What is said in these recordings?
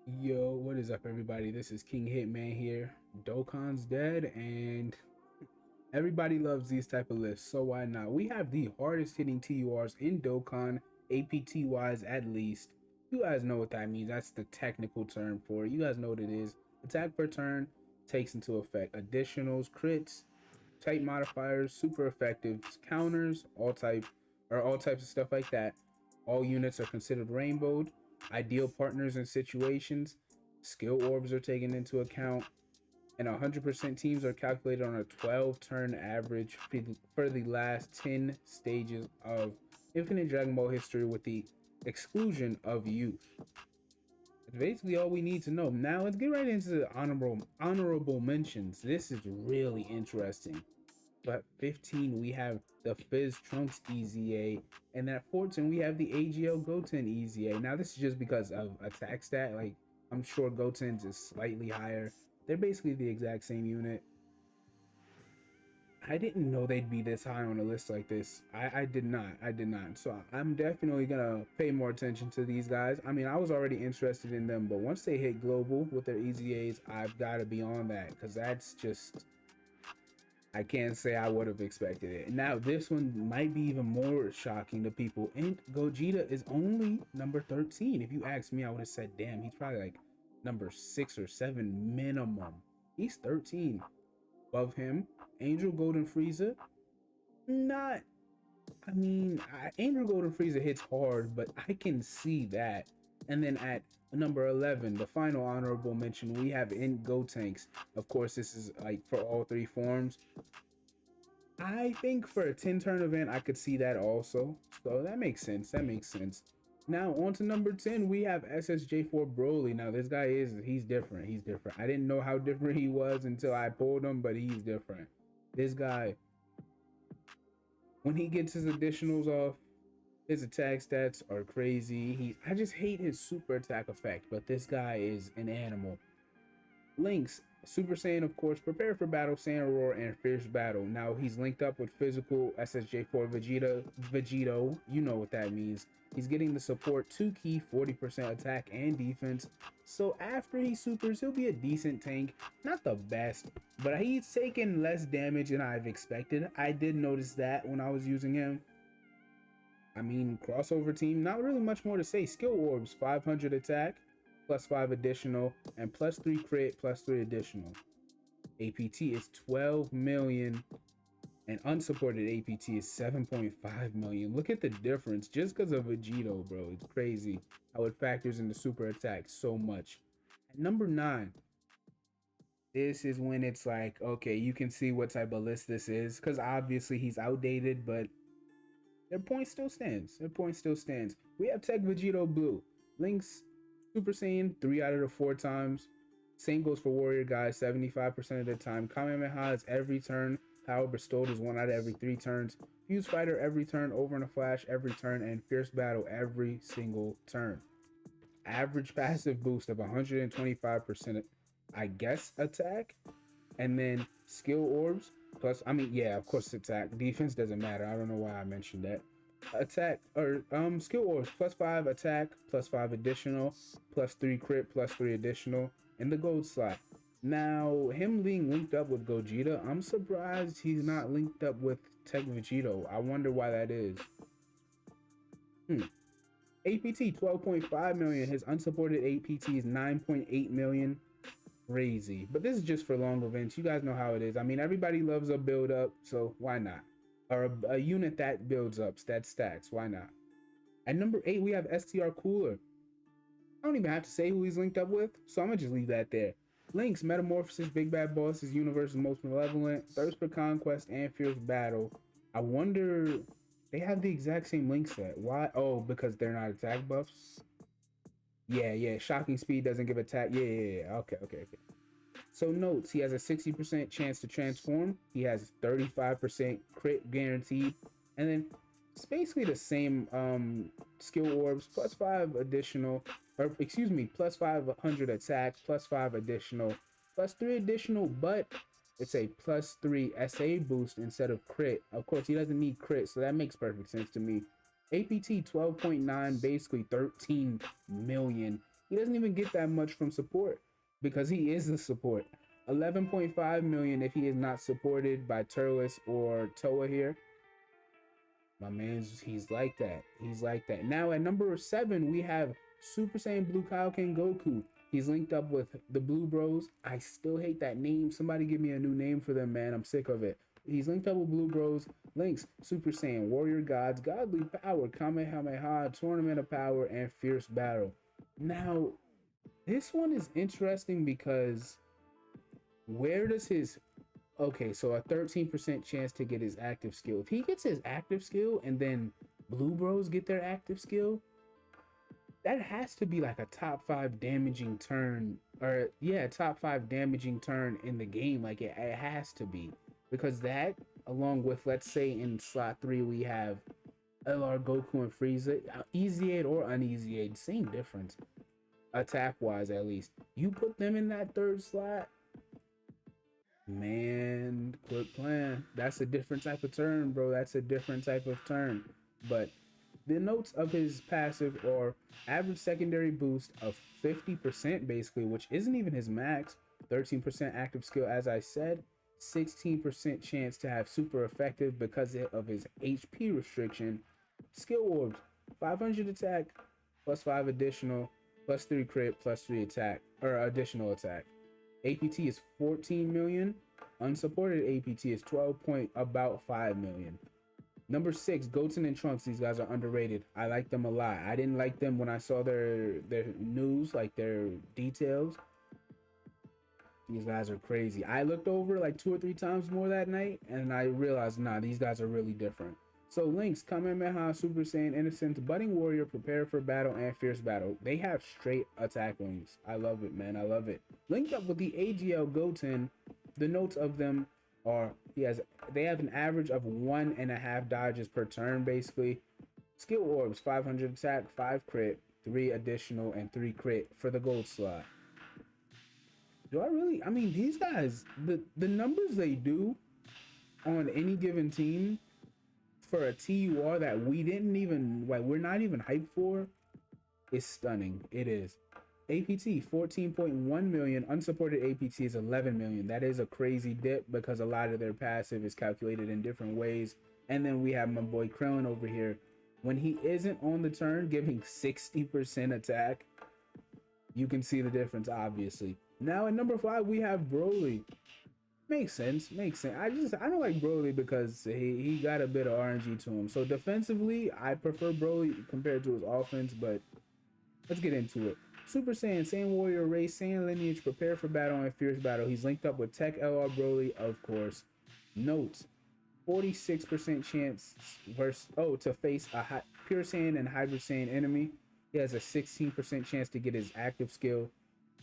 Yo, what is up, everybody? This is King Hitman here. Dokkan's dead, and everybody loves these type of lists, so why not? We have the hardest hitting TURs in Dokkan, APT wise at least. You guys know what that means. That's the technical term for it. You guys know what it is. Attack per turn takes into effect additionals, crits, type modifiers, super effectives, counters, all types of stuff like that. All units are considered rainbowed. Ideal partners and situations. Skill orbs are taken into account, and 100% teams are calculated on a 12 turn average for the last 10 stages of Infinite Dragon Ball history, with the exclusion of youth. That's basically all we need to know. Now let's get right into the honorable mentions. This is really interesting. But 15, we have the Fizz Trunks EZA, and at 14, we have the AGL Goten EZA. Now, this is just because of attack stat. Like, I'm sure Goten's is slightly higher. They're basically the exact same unit. I didn't know they'd be this high on a list like this. I did not. I did not. So I'm definitely gonna pay more attention to these guys. I mean, I was already interested in them, but once they hit global with their EZAs, I've got to be on that, because that's just, I can't say I would have expected it. Now, this one might be even more shocking to people. And Gogeta is only number 13. If you asked me, I would have said, damn, he's probably like number 6 or 7 minimum. He's 13. Above him, Angel Golden Frieza. Not, I mean, Angel Golden Frieza hits hard, but I can see that. And then at number 11, the final honorable mention, we have in Gotenks. Of course, this is like for all three forms. I think for a 10 turn event, I could see that also. So that makes sense. That makes sense. Now, on to number 10, we have Ssj4 Broly. Now, this guy he's different. He's different. I didn't know how different he was until I pulled him, but he's different. This guy, when he gets his additionals off, his attack stats are crazy. I just hate his super attack effect, but this guy is an animal. Links, Super Saiyan, of course, prepare for battle, Saiyan Roar, and fierce battle. Now he's linked up with physical Ssj4 Vegito. You know what that means. He's getting the support 2 key, 40% attack and defense. So after he supers, he'll be a decent tank. Not the best, but he's taking less damage than I've expected. I did notice that when I was using him. I mean, crossover team, not really much more to say. Skill orbs, 500 attack, plus 5 additional, and plus 3 crit, plus 3 additional. APT is 12 million, and unsupported APT is 7.5 million. Look at the difference just because of Vegito, bro. It's crazy how it factors into super attack so much. At number 9, this is when it's like, okay, you can see what type of list this is, because obviously he's outdated, but their point still stands. Their point still stands. We have Tech Vegito Blue. Links Super Saiyan 3 out of the 4 times. Same goes for Warrior Guy 75% of the time. Kamehameha is every turn. Power Bestowed is 1 out of every 3 turns. Fuse Fighter every turn. Over in a Flash every turn. And Fierce Battle every single turn. Average passive boost of 125%, I guess, attack. And then skill orbs plus, I mean, yeah, of course, attack. Defense doesn't matter. I don't know why I mentioned that. Attack or skill orbs plus 5 attack, plus 5 additional, plus 3 crit, plus 3 additional in the gold slot. Now, him being linked up with Gogeta, I'm surprised he's not linked up with Tech Vegito. I wonder why that is. APT 12.5 million. His unsupported APT is 9.8 million. Crazy. But this is just for long events. You guys know how it is. I mean, everybody loves a build up, so why not? Or a unit that builds up, that stacks. Why not? At number 8, we have STR Cooler. I don't even have to say who he's linked up with, so I'm gonna just leave that there. Links, Metamorphosis, Big Bad Boss is Universe's Most Malevolent, Thirst for Conquest, and Fierce Battle. I wonder, they have the exact same link set. Why? Oh, because they're not attack buffs? Yeah. Shocking Speed doesn't give attack. Yeah. Okay. So notes, he has a 60% chance to transform. He has 35% crit guaranteed. And then it's basically the same skill orbs, plus 5 additional, or excuse me, plus 500 attack, plus 5 additional, plus 3 additional, but it's a plus 3 SA boost instead of crit. Of course, he doesn't need crit, so that makes perfect sense to me. APT 12.9, basically 13 million. He doesn't even get that much from support because he is the support. 11.5 million if he is not supported by Turles or Toa here. My man's, he's like that. He's like that. Now at number 7, we have Super Saiyan Blue Kaioken Goku. He's linked up with the Blue Bros. I still hate that name. Somebody give me a new name for them, man. I'm sick of it. He's linked up with Blue Bros. Links Super Saiyan, Warrior Gods, Godly Power, Kamehameha, Tournament of Power, and Fierce Battle. Now, this one is interesting because where does his... Okay, so a 13% chance to get his active skill. If he gets his active skill and then Blue Bros get their active skill, that has to be like a top 5 damaging turn, or yeah, top 5 damaging turn in the game. Like it has to be, because that, along with, let's say in slot 3 we have LR Goku and Frieza, easy aid or uneasy aid, same difference, attack wise at least. You put them in that 3rd slot, man, quick plan. That's a different type of turn, bro. That's a different type of turn. But the notes of his passive are average secondary boost of 50% basically, which isn't even his max. 13% active skill, as I said. 16% chance to have super effective because of his HP restriction. Skill orbs, 500 attack, plus 5 additional, plus 3 crit, plus 3 attack, or additional attack. APT is 14 million. Unsupported APT is 12.5 million. Number 6, Goten and Trunks. These guys are underrated. I like them a lot. I didn't like them when I saw their news, like their details. These guys are crazy. I looked over like 2 or 3 times more that night, and I realized, nah, these guys are really different. So links, Kamehameha, Super Saiyan, Innocence, Budding Warrior, Prepare for Battle, and Fierce Battle. They have straight attack wings. I love it, man. I love it. Linked up with the AGL Goten, the notes of them are, they have an average of 1.5 dodges per turn, basically. Skill orbs, 500 attack, 5 crit, 3 additional, and 3 crit for the gold slot. I mean, these guys, the numbers they do on any given team for a TUR that we didn't even, like, we're not even hyped for, is stunning. It is. APT 14.1 million. Unsupported APT is 11 million. That is a crazy dip because a lot of their passive is calculated in different ways. And then we have my boy Krillin over here. When he isn't on the turn giving 60% attack, you can see the difference, obviously. Now at number 5 we have Broly. Makes sense. I don't like Broly because he got a bit of RNG to him. So defensively, I prefer Broly compared to his offense, but let's get into it. Super Saiyan, Saiyan Warrior Race, Saiyan Lineage, Prepare for Battle, and Fierce Battle. He's linked up with Tech LR Broly, of course. Notes, 46% chance to face a Pure Saiyan and Hybrid Saiyan enemy. He has a 16% chance to get his active skill.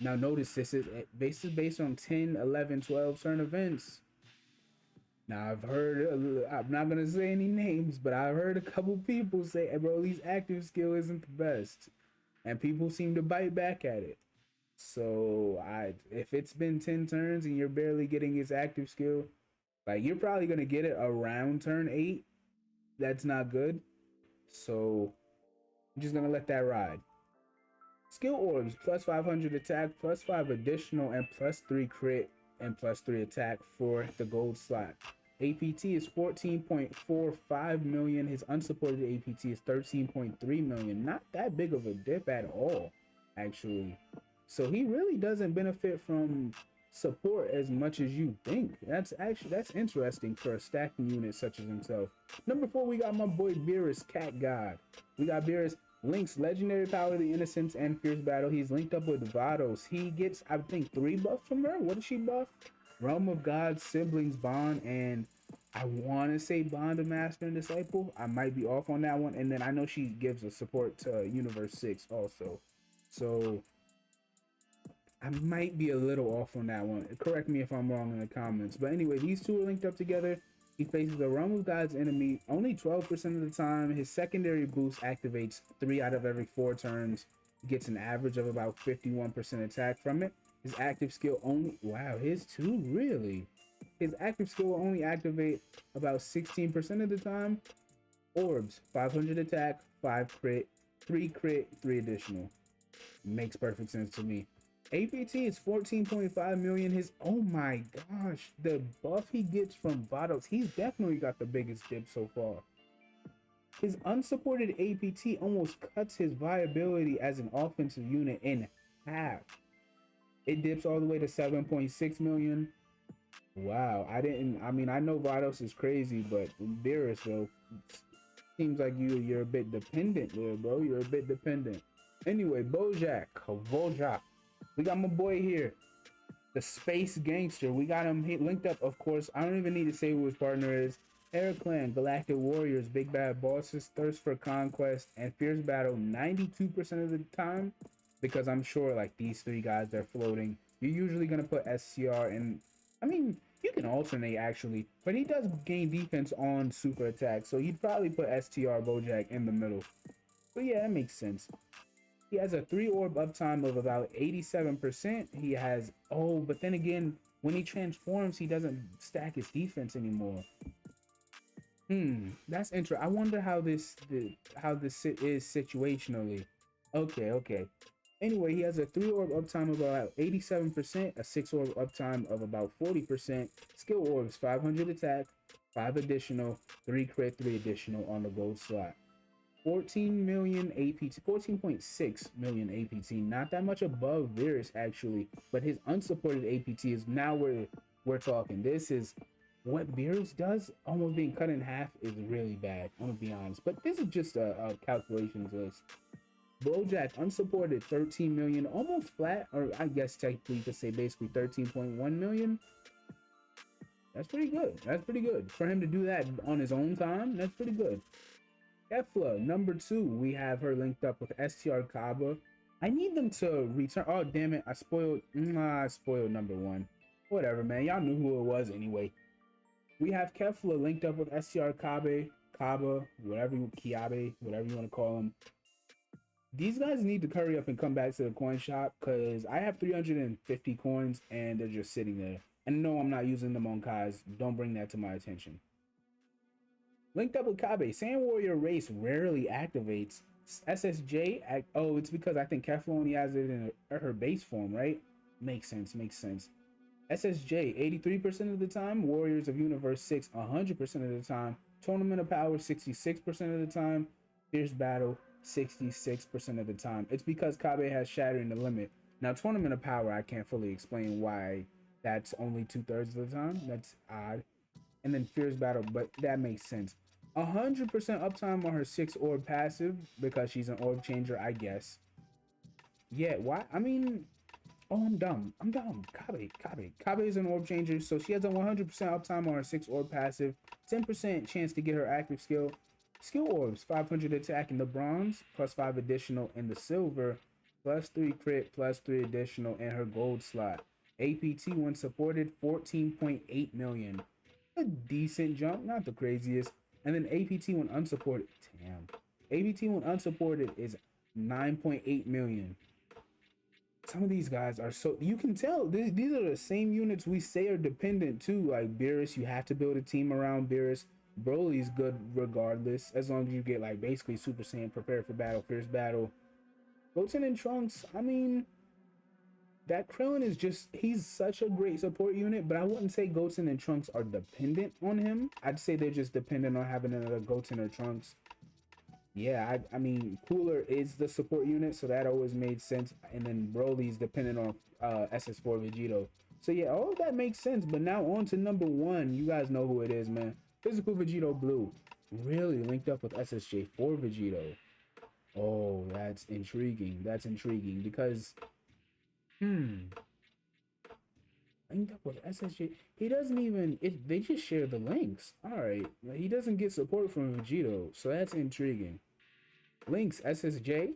Now notice this is based on 10, 11, 12 turn events. Now I've heard, I'm not going to say any names, but I've heard a couple people say, hey, Broly's active skill isn't the best. And people seem to bite back at it. So if it's been 10 turns and you're barely getting his active skill, like, you're probably going to get it around turn 8. That's not good. So I'm just going to let that ride. Skill orbs, plus 500 attack, plus 5 additional, and plus 3 crit, and plus 3 attack for the gold slot. APT is 14.45 million. His unsupported APT is 13.3 million. Not that big of a dip at all, actually. So he really doesn't benefit from support as much as you think. That's interesting for a stacking unit such as himself. Number 4, we got my boy Beerus, Cat God. We got Beerus. Links, Legendary Power, the Innocence, and Fierce Battle. He's linked up with Vados. He gets, I think, 3 buffs from her. What does she buff? Realm of Gods, Siblings, Bond, and I want to say Bond of Master and Disciple. I might be off on that one. And then I know she gives a support to Universe 6 also. So I might be a little off on that one. Correct me if I'm wrong in the comments. But anyway, these two are linked up together. He faces a Realm of Gods enemy only 12% of the time. His secondary boost activates 3 out of every 4 turns. He gets an average of about 51% attack from it. His active skill only... Wow, his too? Really? His active skill will only activate about 16% of the time. Orbs, 500 attack, 5 crit, 3 crit, 3 additional. Makes perfect sense to me. APT is 14.5 million. His, oh my gosh, the buff he gets from Vados, he's definitely got the biggest dip so far. His unsupported APT almost cuts his viability as an offensive unit in half. It dips all the way to 7.6 million. Wow, I mean, I know Vados is crazy, but Beerus, though, seems like you're a bit dependent there, bro. You're a bit dependent. Anyway, Bojack. We got my boy here, the space gangster. We got him linked up, of course. I don't even need to say who his partner is. Air Clan, Galactic Warriors, Big Bad Bosses, Thirst for Conquest, and Fierce Battle 92% of the time, because I'm sure like these three guys, they're floating. You're usually gonna put SCR in. I mean, you can alternate actually, but he does gain defense on super attack, so you'd probably put STR Bojack in the middle. But yeah, that makes sense. He has a 3 orb uptime of about 87%. He has, oh, but then again, when he transforms, he doesn't stack his defense anymore. That's interesting. I wonder how this is situationally. Okay. Anyway, he has a 3 orb uptime of about 87%, a 6 orb uptime of about 40%, skill orbs 500 attack, 5 additional, 3 crit, 3 additional on the gold slot. 14 million APT, 14.6 million APT, not that much above Beerus actually, but his unsupported APT is now where we're talking. This is what Beerus does, almost being cut in half, is really bad. I'm gonna be honest, but this is just a calculations list. Bojack unsupported 13 million, almost flat, or I guess technically you could say basically 13.1 million. That's pretty good. That's pretty good for him to do that on his own time. That's pretty good. Kefla, number 2, we have her linked up with STR Kaba. I need them to return. Oh damn it! I spoiled number 1. Whatever, man. Y'all knew who it was anyway. We have Kefla linked up with STR Kaba, whatever you want to call them. These guys need to hurry up and come back to the coin shop, because I have 350 coins and they're just sitting there. And no, I'm not using them on Kais. Don't bring that to my attention. Linked up with Kabe, Sand Warrior race rarely activates. SSJ, oh, it's because I think Kefla only has it in her base form, right? Makes sense. SSJ, 83% of the time. Warriors of Universe 6, 100% of the time. Tournament of Power, 66% of the time. Fierce Battle, 66% of the time. It's because Kabe has Shattering the Limit. Now, Tournament of Power, I can't fully explain why that's only 2/3 of the time. That's odd. And then Fierce Battle, but that makes sense. 100% uptime on her 6 orb passive, because she's an orb changer, I guess. Yeah, why? I mean, oh, I'm dumb. Kabe is an orb changer, so she has a 100% uptime on her 6 orb passive, 10% chance to get her active skill. Skill orbs, 500 attack in the bronze, plus 5 additional in the silver, plus 3 crit, plus 3 additional in her gold slot. APT when supported, 14.8 million. A decent jump, not the craziest. And then APT when unsupported, damn. APT when unsupported is 9.8 million. Some of these guys are so, you can tell these are the same units we say are dependent too. Like Beerus, you have to build a team around Beerus. Broly's good regardless, as long as you get like basically Super Saiyan, Prepare for Battle, Fierce Battle. Goten and Trunks, I mean, that Krillin is just, he's such a great support unit, but I wouldn't say Goten and Trunks are dependent on him. I'd say they're just dependent on having another Goten or Trunks. Yeah, I mean, Cooler is the support unit, so that always made sense. And then Broly's dependent on Ss4 Vegito. So yeah, all of that makes sense. But now on to number 1. You guys know who it is, man. Physical Vegito Blue. Really linked up with Ssj4 Vegito. Oh, that's intriguing. That's intriguing because linked up with SSJ. He doesn't even, they just share the links. Alright. He doesn't get support from Vegito, so that's intriguing. Links, SSJ,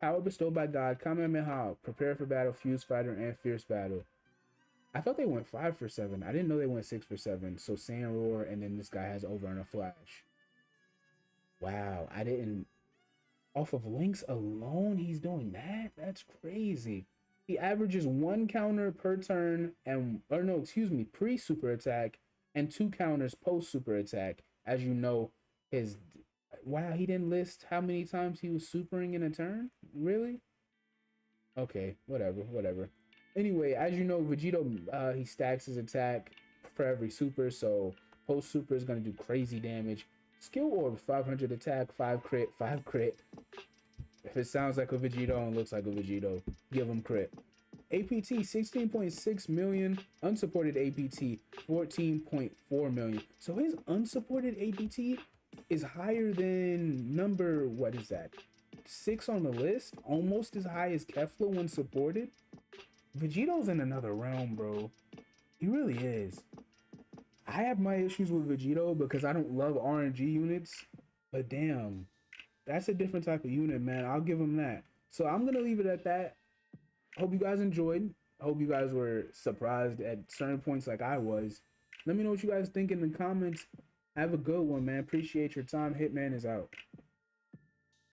Power bestowed by God, Kamehameha, Prepare for Battle, Fuse Fighter, and Fierce Battle. I thought they went 5 for 7. I didn't know they went 6 for 7. So Sand Roar, and then this guy has Over on a Flash. Wow, I didn't, off of links alone, he's doing that? That's crazy. He averages 1 counter per turn, and, or no, excuse me, pre-super attack, and 2 counters post-super attack. As you know, his, wow, he didn't list how many times he was supering in a turn? Really? Okay, whatever. Anyway, as you know, Vegito, he stacks his attack for every super, so post super is gonna do crazy damage. Skill orb, 500 attack, 5 crit, 5 crit. If it sounds like a Vegito and looks like a Vegito, give him crit. APT 16.6 million, unsupported APT 14.4 million. So his unsupported APT is higher than number, what is that? 6 on the list, almost as high as Kefla when supported. Vegito's in another realm, bro. He really is. I have my issues with Vegito because I don't love RNG units, but damn, that's a different type of unit, man. I'll give him that. So I'm gonna leave it at that. Hope you guys enjoyed. I hope you guys were surprised at certain points like I was. Let me know what you guys think in the comments. Have a good one, man. Appreciate your time. Hitman is out.